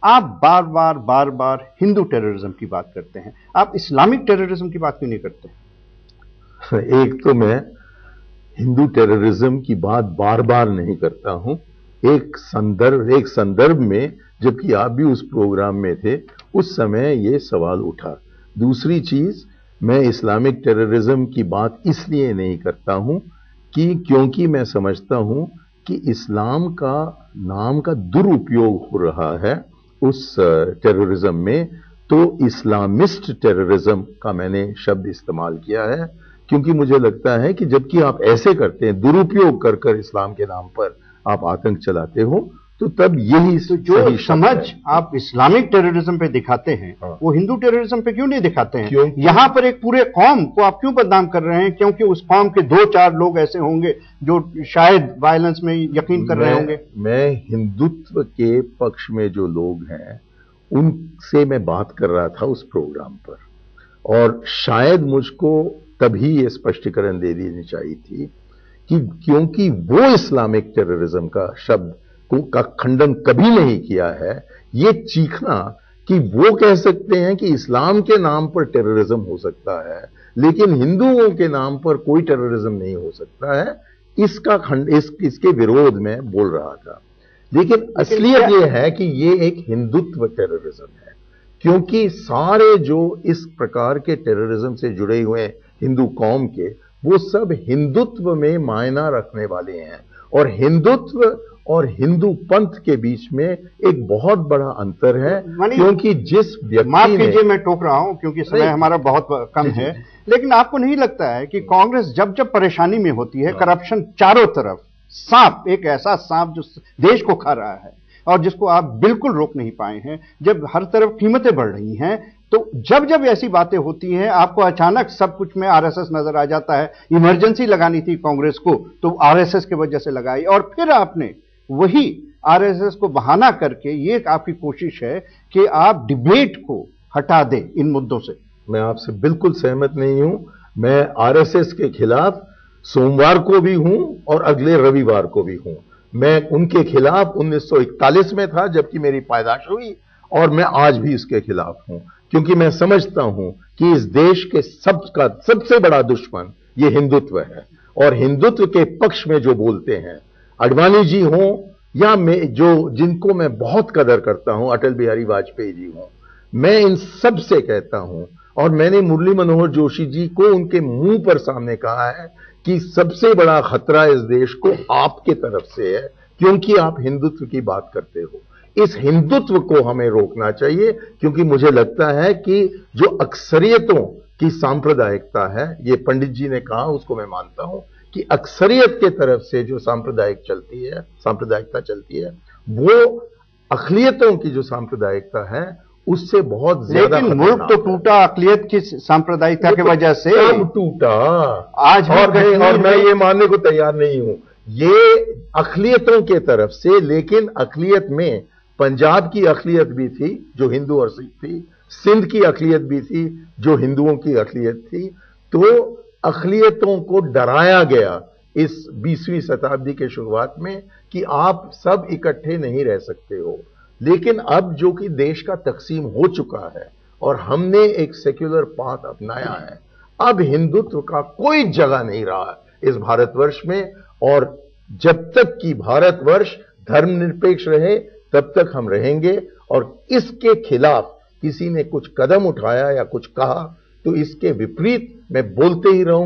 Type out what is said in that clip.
आप बार बार हिंदू टेररिज्म की बात करते हैं, आप इस्लामिक टेररिज्म की बात क्यों नहीं करते? एक तो मैं हिंदू टेररिज्म की बात बार बार नहीं करता हूं। एक संदर्भ में, जबकि आप भी उस प्रोग्राम में थे, उस समय यह सवाल उठा। दूसरी चीज, मैं इस्लामिक टेररिज्म की बात इसलिए नहीं करता हूं कि क्योंकि मैं समझता हूं कि इस्लाम का नाम का दुरुपयोग हो रहा है उस टेररिज्म में। तो इस्लामिस्ट टेररिज्म का मैंने शब्द इस्तेमाल किया है, क्योंकि मुझे लगता है कि जबकि आप ऐसे करते हैं, दुरुपयोग कर कर इस्लाम के नाम पर आप आतंक चलाते हो, तो तब यही तो जो समझ आप इस्लामिक टेररिज्म पे दिखाते हैं, वो हिंदू टेररिज्म पे क्यों नहीं दिखाते हैं? यहां पर एक पूरे कौम को आप क्यों बदनाम कर रहे हैं? क्योंकि उस कौम के 2-4 लोग ऐसे होंगे जो शायद वायलेंस में यकीन कर रहे होंगे। मैं हिंदुत्व के पक्ष में जो लोग हैं उनसे मैं बात कर रहा था उस प्रोग्राम पर, और शायद मुझको तभी ये स्पष्टीकरण दे देनी चाहिए थी कि क्योंकि वो इस्लामिक टेररिज्म का शब्द का खंडन कभी नहीं किया है, ये चीखना कि वो कह सकते हैं कि इस्लाम के नाम पर टेररिज्म हो सकता है लेकिन हिंदुओं के नाम पर कोई टेररिज्म नहीं हो सकता है, इसके विरोध में बोल रहा था। लेकिन असलियत यह है कि ये एक हिंदुत्व टेररिज्म है, क्योंकि सारे जो इस प्रकार के टेररिज्म से जुड़े हुए हिंदू कौम के, वो सब हिंदुत्व में मायना रखने वाले हैं, और हिंदुत्व और हिंदू पंथ के बीच में एक बहुत बड़ा अंतर है। क्योंकि जिस व्यक्ति, माफ कीजिए मैं टोक रहा हूं क्योंकि समय हमारा बहुत कम है, लेकिन आपको नहीं लगता है कि कांग्रेस जब जब परेशानी में होती है, करप्शन चारों तरफ, सांप, एक ऐसा सांप जो देश को खा रहा है और जिसको आप बिल्कुल रोक नहीं पाए हैं, जब हर तरफ कीमतें बढ़ रही हैं, तो जब जब ऐसी बातें होती हैं आपको अचानक सब कुछ में आरएसएस नजर आ जाता है। इमरजेंसी लगानी थी कांग्रेस को तो आरएसएस की वजह से लगाई, और फिर आपने वही आरएसएस को बहाना करके, ये आपकी कोशिश है कि आप डिबेट को हटा दें इन मुद्दों से। मैं आपसे बिल्कुल सहमत नहीं हूं। मैं आरएसएस के खिलाफ सोमवार को भी हूं और अगले रविवार को भी हूं। मैं उनके खिलाफ 1941 में था जबकि मेरी पैदाश हुई, और मैं आज भी इसके खिलाफ हूं, क्योंकि मैं समझता हूं कि इस देश के सबसे बड़ा दुश्मन ये हिंदुत्व है। और हिंदुत्व के पक्ष में जो बोलते हैं, आडवाणी जी हों या जिनको मैं बहुत कदर करता हूं, अटल बिहारी वाजपेयी जी हों, मैं इन सब से कहता हूं, और मैंने मुरली मनोहर जोशी जी को उनके मुंह पर सामने कहा है कि सबसे बड़ा खतरा इस देश को आपके तरफ से है, क्योंकि आप हिंदुत्व की बात करते हो। इस हिंदुत्व को हमें रोकना चाहिए, क्योंकि मुझे लगता है कि जो अक्सरियतों की सांप्रदायिकता है, ये पंडित जी ने कहा, उसको मैं मानता हूं कि अक्सरियत के तरफ से जो सांप्रदायिकता चलती है, वो अक़लियतों की जो सांप्रदायिकता है उससे बहुत ज्यादा। लेकिन मुल्क तो टूटा अक़लियत की सांप्रदायिकता की वजह से। कब टूटा? आज और मैं ये मानने को तैयार नहीं हूं, ये अक़लियतों के तरफ से। लेकिन अक़लियत में पंजाब की अक़लियत भी थी जो हिंदू और सिख थी, सिंध की अक़लियत भी थी जो हिंदुओं की अक़लियत थी। तो अक़लियतों को डराया गया इस 20वीं शताब्दी के शुरुआत में कि आप सब इकट्ठे नहीं रह सकते हो। लेकिन अब जो कि देश का तकसीम हो चुका है और हमने एक सेक्युलर पाथ अपनाया है, अब हिंदुत्व का कोई जगह नहीं रहा इस भारतवर्ष में। और जब तक कि भारतवर्ष धर्मनिरपेक्ष रहे तब तक हम रहेंगे, और इसके खिलाफ किसी ने कुछ कदम उठाया या कुछ कहा तो इसके विपरीत मैं बोलते ही रहूंगा।